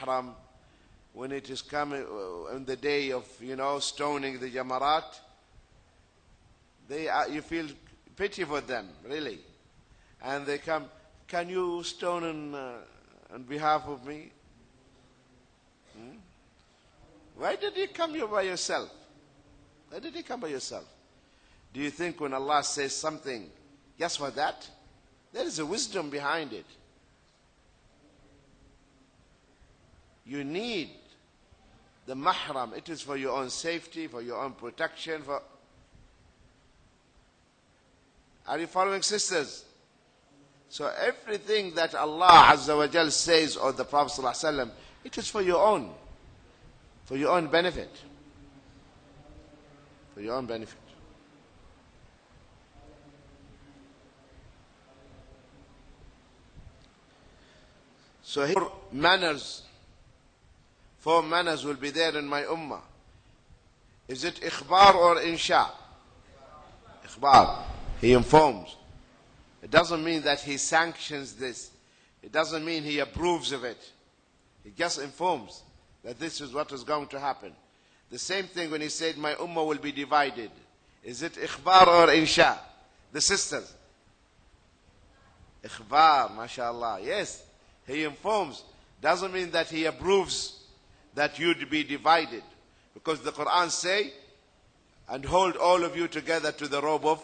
mahram, when it is coming on the day of, stoning the jamarat, you feel pity for them, really. And they come, can you stone on behalf of me? Why did you come here by yourself? Why did you come by yourself? Do you think when Allah says something, just for that, there is a wisdom behind it? You need the mahram. It is for your own safety, for your own protection. Are you following, sisters? So everything that Allah Azza wa Jal says, or the Prophet Sallallahu Alaihi Wasallam, it is for your own benefit. For your own benefit. So here, four manners will be there in my ummah. Is it ikhbar or insha? Ikhbar. He informs. It doesn't mean that he sanctions this. It doesn't mean he approves of it. He just informs that this is what is going to happen. The same thing when he said, my ummah will be divided. Is it ikhbar or insha? The sisters. Ikhbar, mashallah. Yes, he informs. Doesn't mean that he approves that you'd be divided. Because the Quran say, and hold all of you together to the robe of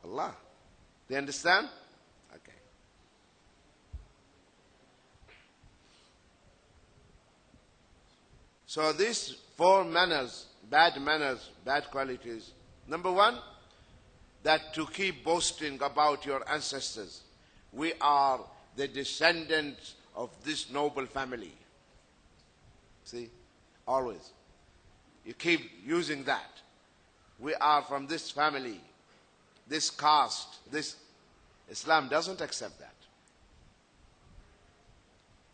Allah. Do you understand? Okay. So these four manners, bad qualities. Number one, that to keep boasting about your ancestors. We are the descendants of this noble family. See? Always. You keep using that. We are from this family, this caste, this. Islam doesn't accept that.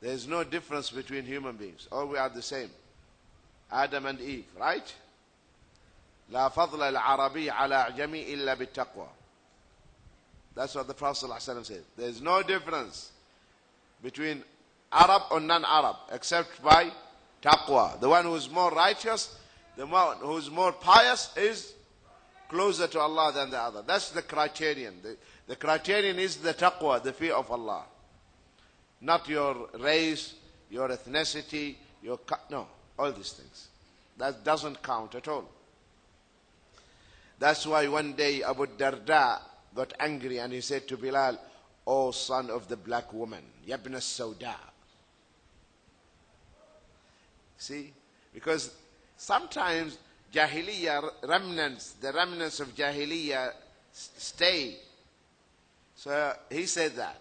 There is no difference between human beings. All we are the same. Adam and Eve, right? لا فضل العربي على أعجمي إلا بالتقوى. That's what the Prophet ﷺ said. There is no difference between Arab or non-Arab except by taqwa. The one who is more righteous, the one who is more pious is closer to Allah than the other. That's the criterion. The criterion is the taqwa, the fear of Allah. Not your race, your ethnicity, no, all these things. That doesn't count at all. That's why one day Abu Darda got angry and he said to Bilal, "O son of the black woman, Yabna Sauda." See? Because sometimes Jahiliyyah remnants, the remnants of Jahiliyyah stay. So he said that.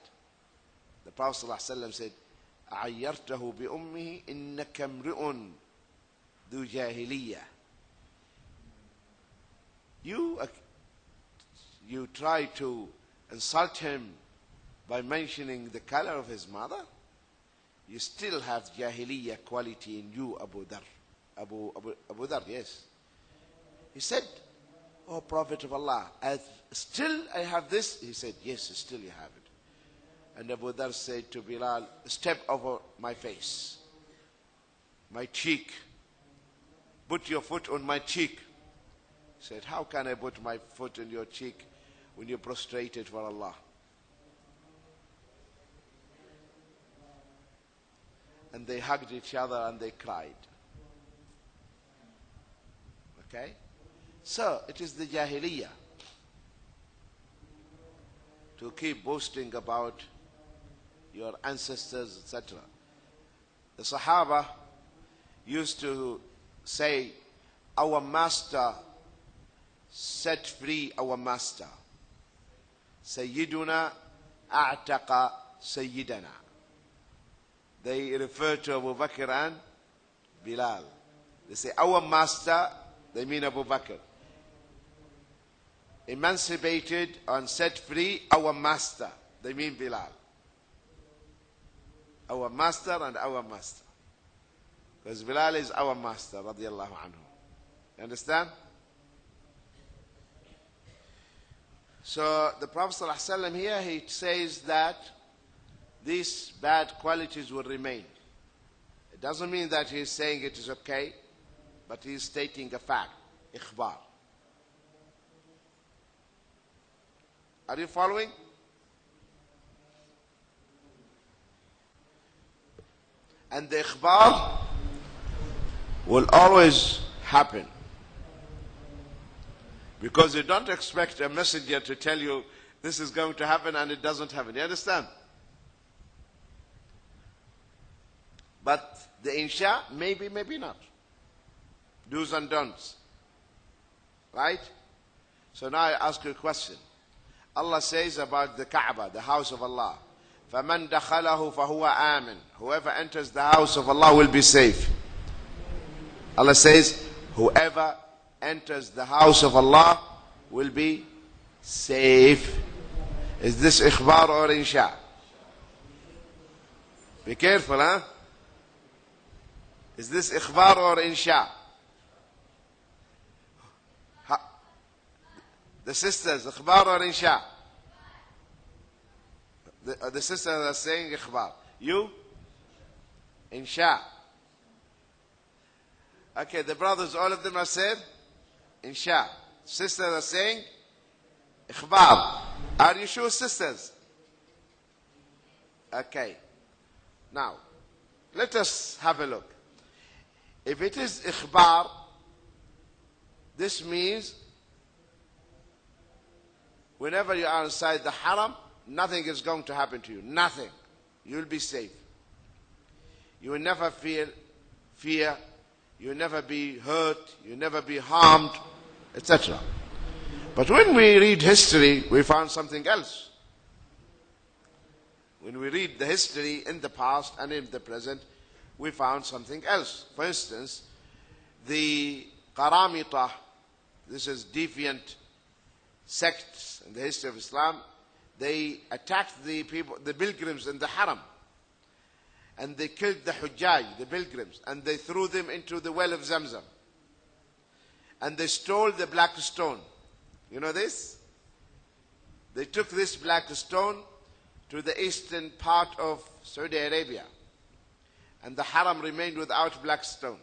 The Prophet ﷺ said, "أعيرته بأمه إنك امرؤ ذو جاهلية." You try to insult him by mentioning the color of his mother. You still have Jahiliyyah quality in you, Abu Dhar. Abu Dhar, yes. He said, "Oh Prophet of Allah, still I have this?" He said, "Yes, still you have it." And Abu Dhar said to Bilal, "Step over my face, my cheek. Put your foot on my cheek." He said, "How can I put my foot on your cheek when you're prostrated for Allah?" And they hugged each other and they cried. Okay? So, it is the Jahiliyyah to keep boasting about your ancestors, etc. The Sahaba used to say, "Our master set free our master. Sayyiduna a'taqa sayyidana." They refer to Abu Bakr and Bilal. They say, "Our master," they mean Abu Bakr, "emancipated and set free our master," they mean Bilal. Our master and our master. Because Bilal is our master, radiallahu anhu. You understand? So the Prophet ﷺ here, he says that these bad qualities will remain. It doesn't mean that he is saying it is okay, but he is stating a fact. Ikhbar. Are you following? And the ikhbar will always happen. Because you don't expect a messenger to tell you this is going to happen and it doesn't happen. You understand? But the insha, maybe, maybe not. Do's and don'ts. Right? So now I ask you a question. Allah says about the Kaaba, the house of Allah. فَمَنْ دَخَلَهُ فَهُوَ آمِنٌ. Whoever enters the house of Allah will be safe. Allah says, whoever enters the house of Allah will be safe. Is this ikhbar or insha? Be careful, huh? Is this ikhbar or insha? The sisters, ikhbar or insha? The sisters are saying ikhbar. You? Insha. Okay, the brothers, all of them are said insha. Sisters are saying ikhbar. Are you sure, sisters? Okay. Now, let us have a look. If it is ikhbar, this means whenever you are inside the haram, nothing is going to happen to you. Nothing. You will be safe. You will never fear. You will never be hurt. You will never be harmed, etc. But when we read history, we found something else. When we read the history in the past and in the present, we found something else. For instance, the Qaramita, this is deviant sects in the history of Islam, they attacked the people, the pilgrims in the haram. And they killed the Hujjaj, the pilgrims, and they threw them into the well of Zamzam. And they stole the black stone. You know this? They took this black stone to the eastern part of Saudi Arabia. And the haram remained without black stone.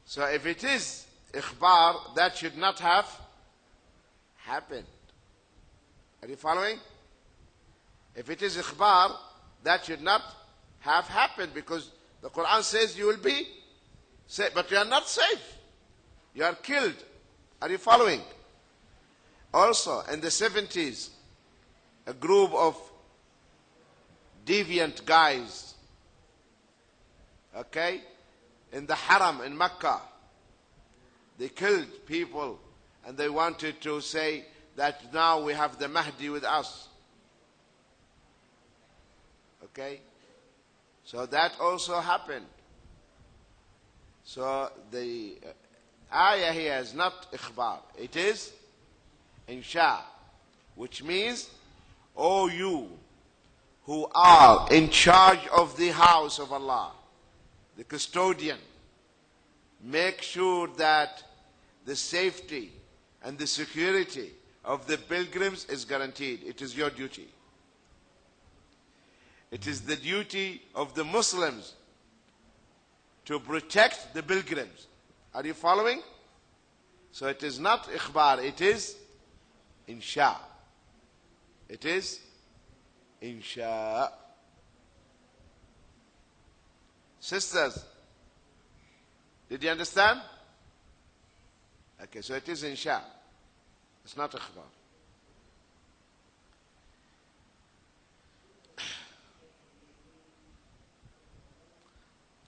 So if it is ikhbar, that should not have happened. Are you following? If it is ikhbar, that should not have happened, because the Quran says you will be safe, but you are not safe. You are killed. Are you following? Also, in the 70s, a group of deviant guys, okay, in the haram in Mecca, they killed people and they wanted to say that now we have the Mahdi with us. Okay? So that also happened. So the ayah here is not ikhbar. It is insha, which means, oh you who are in charge of the house of Allah, the custodian, make sure that the safety and the security of the pilgrims is guaranteed. It is your duty. It is the duty of the Muslims to protect the pilgrims. Are you following? So it is not ikhbar, it is insha. It is insha. Sisters, did you understand? Okay, so it is insha. It's not ikhbar.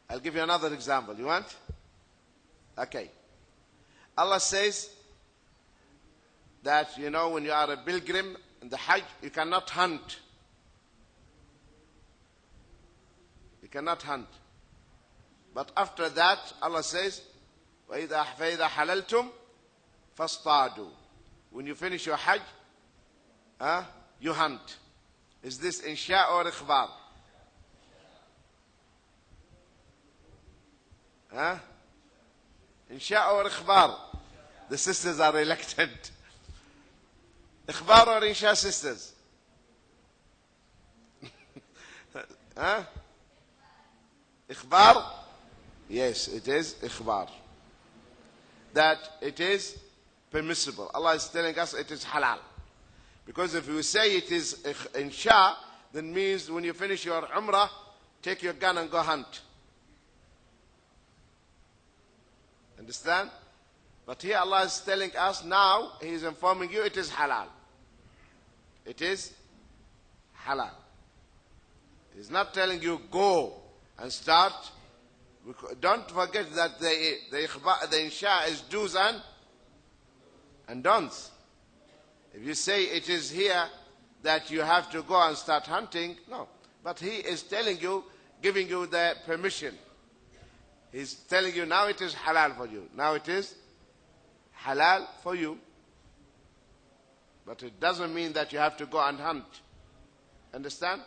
I'll give you another example. You want? Okay. Allah says that, you know, when you are a pilgrim in the Hajj, you cannot hunt. You cannot hunt. But after that, Allah says, وَإِذَا حَلَلْتُمْ فَاصْطَادُوا. When you finish your Hajj, you hunt. Is this insha or ikhbar? Insha or ikhbar? The sisters are reluctant. Ikhbar or insha, sisters? Huh? Ikhbar? Yes, it is ikhbar. That it is permissible. Allah is telling us it is halal. Because if you say it is insha, then means when you finish your umrah, take your gun and go hunt. Understand? But here Allah is telling us now, He is informing you it is halal. It is halal. He's not telling you go and start. Don't forget that the insha is do's and don'ts. If you say it is here that you have to go and start hunting, no. But He is telling you, giving you the permission. He's telling you now it is halal for you. Now it is halal for you. But it doesn't mean that you have to go and hunt. Understand?